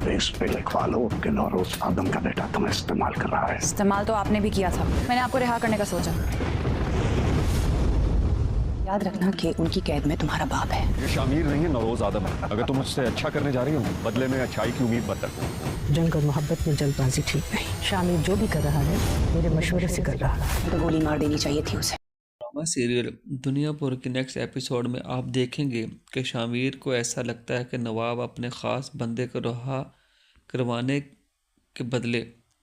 Face पे लिखवा लो कि नौरोज आदम का बेटा तुम्हें इस्तेमाल कर रहा है। इस्तेमाल तो आपने भी किया था, मैंने आपको रिहा करने का सोचा। याद रखना कि उनकी कैद में तुम्हारा बाप है। ये शामिर नहीं है, नौरोज आदम है। अगर तुम मुझसे अच्छा करने जा रही हो, बदले में अच्छाई की उम्मीद मत रखो। जंग और मोहब्बत में जल्दबाजी ठीक नहीं। शामिर जो भी कर रहा है मेरे मशवरे से कर रहा है। तो गोली मार देनी चाहिए थी उसे। ड्रामा सीरियल दुनियापुर के नेक्स्ट एपिसोड में आप देखेंगे कि शामिर को ऐसा लगता है कि नवाब अपने ख़ास बंदे को रहा करवाने के बदले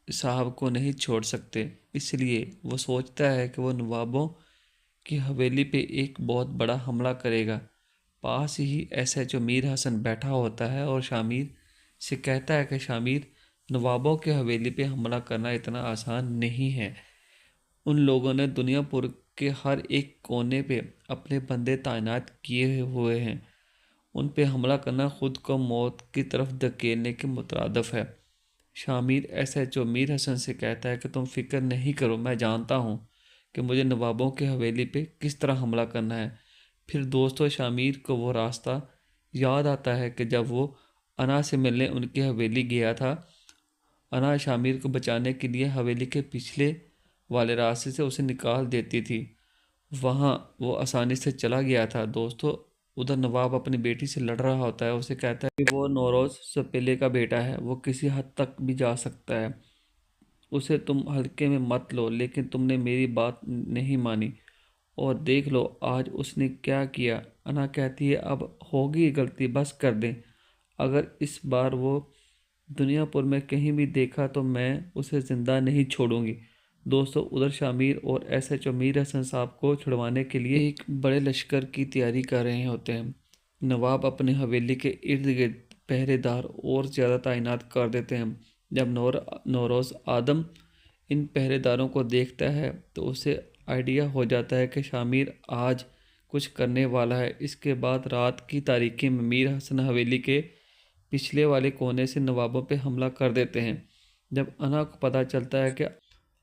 साहब को नहीं छोड़ सकते, इसलिए वो सोचता है कि वो नवाबों की हवेली पे एक बहुत बड़ा हमला करेगा। पास ही एसएचओ मीर हसन बैठा होता है और शामिर से कहता है कि शामिर, नवाबों की हवेली पे हमला करना इतना आसान नहीं है। उन लोगों ने दुनियापुर के हर एक कोने पे अपने बंदे तैनात किए हुए हैं। उन पे हमला करना खुद को मौत की तरफ धकेलने के मुतरादिफ है। शामिर एसएचओ मीर हसन से कहता है कि तुम फिक्र नहीं करो, मैं जानता हूँ कि मुझे नवाबों की हवेली पे किस तरह हमला करना है। फिर दोस्तों शामिर को वो रास्ता याद आता है कि जब वो अना से मिलने उनकी हवेली गया था। अना शामिर को बचाने के लिए हवेली के पिछले वाले रास्ते से उसे निकाल देती थी। वहाँ वो आसानी से चला गया था। दोस्तों उधर नवाब अपनी बेटी से लड़ रहा होता है। उसे कहता है कि वो नौरोज सपेले का बेटा है, वो किसी हद तक भी जा सकता है, उसे तुम हल्के में मत लो। लेकिन तुमने मेरी बात नहीं मानी और देख लो आज उसने क्या किया। अना कहती है अब होगी गलती, बस कर दें। अगर इस बार वो दुनियापुर में कहीं भी देखा तो मैं उसे ज़िंदा नहीं छोड़ूंगी। दोस्तों उधर शामिर और एसएचओ मीर हसन साहब को छुड़वाने के लिए एक बड़े लश्कर की तैयारी कर रहे होते हैं। नवाब अपनी हवेली के इर्द गिर्द पहरेदार और ज़्यादा तैनात कर देते हैं। जब नौरोज़ आदम इन पहरेदारों को देखता है तो उसे आइडिया हो जाता है कि शामिर आज कुछ करने वाला है। इसके बाद रात की तारीकी में मीर हसन हवेली के पिछले वाले कोने से नवाबों पे हमला कर देते हैं। जब अना को पता चलता है कि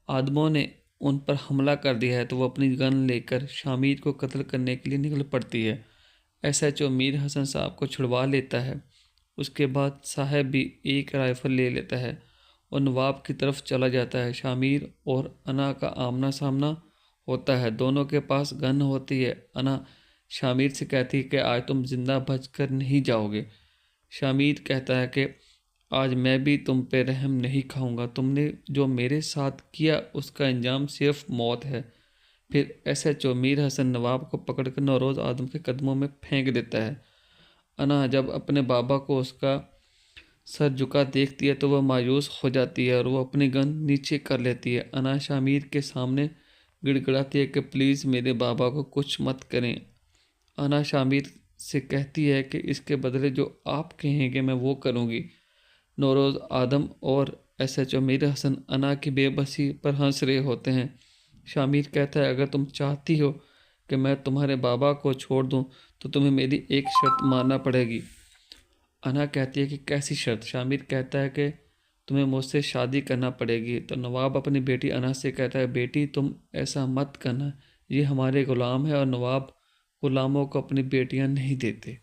आदमों ने उन पर हमला कर दिया है तो वो अपनी गन लेकर शामिर को कत्ल करने के लिए निकल पड़ती है। एसएचओ मीर हसन साहब को छुड़वा लेता है। उसके बाद साहब भी एक राइफ़ल ले लेता है और नवाब की तरफ चला जाता है। शामिर और अना का आमना सामना होता है, दोनों के पास गन होती है। अना शामिर से कहती है कि आज तुम जिंदा बच कर नहीं जाओगे। शामिर कहता है कि आज मैं भी तुम पे रहम नहीं खाऊंगा, तुमने जो मेरे साथ किया उसका अंजाम सिर्फ मौत है। फिर एसएचओ मीर हसन नवाब को पकड़कर नौरोज़ आदम के कदमों में फेंक देता है। अना जब अपने बाबा को उसका सर झुका देखती है तो वह मायूस हो जाती है और वो अपनी गन नीचे कर लेती है। अना शामिर के सामने गिड़गिड़ाती है कि प्लीज़ मेरे बाबा को कुछ मत करें। अना शामिर से कहती है कि इसके बदले जो आप कहेंगे मैं वो करूँगी। नौरोज़ आदम और एसएचओ मीर हसन अना की बेबसी पर हंस रहे होते हैं। शामिर कहता है अगर तुम चाहती हो कि मैं तुम्हारे बाबा को छोड़ दूं तो तुम्हें मेरी एक शर्त मानना पड़ेगी। अना कहती है कि कैसी शर्त? शामिर कहता है कि तुम्हें मुझसे शादी करना पड़ेगी। तो नवाब अपनी बेटी अना से कहता है बेटी तुम ऐसा मत करना, ये हमारे ग़ुलाम है और नवाब ग़ुलामों को अपनी बेटियां नहीं देते।